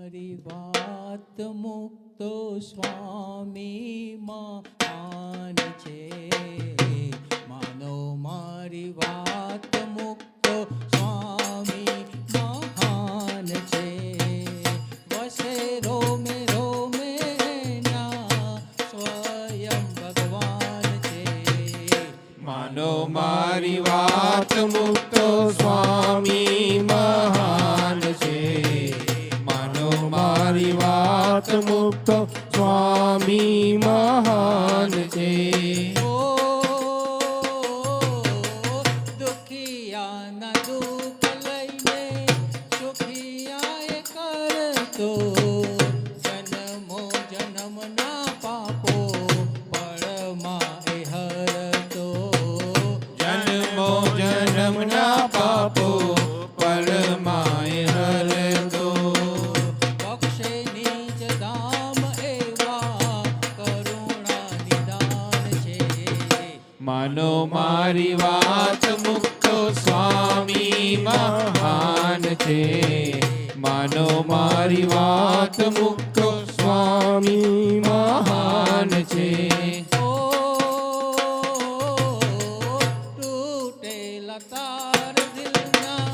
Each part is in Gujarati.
મારી વાત મુક્તો સ્વામી મહાન છે. માનો મારી વાત મુક્તો સ્વામી મહાન છે. વસે રોમે રોમે ના સ્વયં ભગવાન છે. માનો મારી વાત મુક્તો સ્વામી મહાન છે. માનો મારી વાત મુક્તો સ્વામી મહાન છે. દુખિયાના દુઃખ લઈને સુખિયાએ કરતો. જન્મો જન્મના પાપો પળમાં એ હરતો. જન્મો જન્મના પાપો પરમાય હરતો. બક્ષે નીચ ધામ એવા કરુણા નિદાન છે. માનો મારી વાત મુક્તો સ્વામી મહાન છે. માનો મારી વાત મુક્તો સ્વામી મહાન છે. તૂટેલા તાર દિલના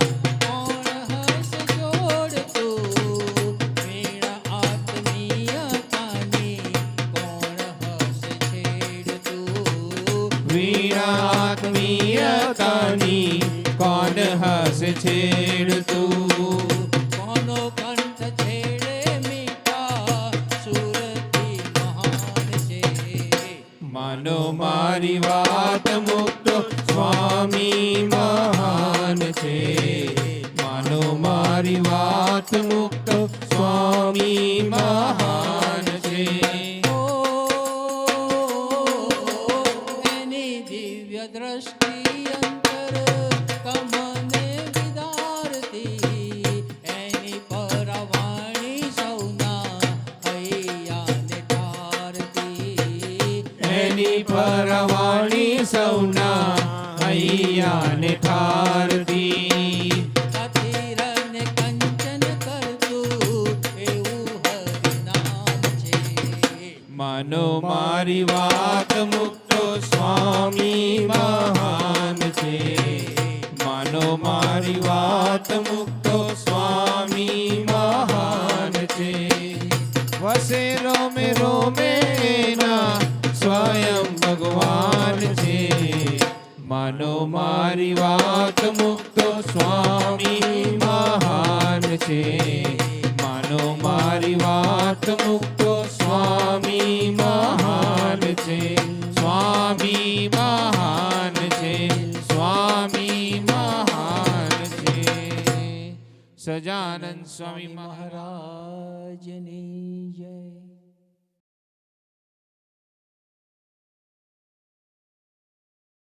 કોણ હસ જોડતું. વીણા આત્મીયતાની કોણ હસ છેડતું. વીણા આત્મીયતાની કોણ હસ છેડતું. કોનો કંઠ છેડે મીઠા સુરતી મહાન છે. માનો મારી વાત મુક્તો સ્વામી મહાન છે. માનો મારી વાત મુક્તો સ્વામી મહાન છે. એની દિવ્ય દ્રષ્ટિ અંતર કમને વિદારતી. એની પરવાણી સૌના હૈયાને ઠારતી. એની પરવાણી સૌના હૈયાને ઠારતી. કથિરને કંચન કરતું એવું હરિનામ છે. માનો મારી વાત મુક્તો સ્વામી મહાન છે. માનો મારી વાત મુક્તો સ્વામી મહાન છે. વસે રોમે રોમે ના સ્વયં ભગવાન છે. માનો મારી વાત મુક્તો સ્વામી મહાન છે. માનો મારી વાત મુક્તો સ્વામી મહાન છે. સ્વામી મહાન છે. સ્વામી મહાન છે. સજાનંદ સ્વામી મહારાજ મહારાજની જય.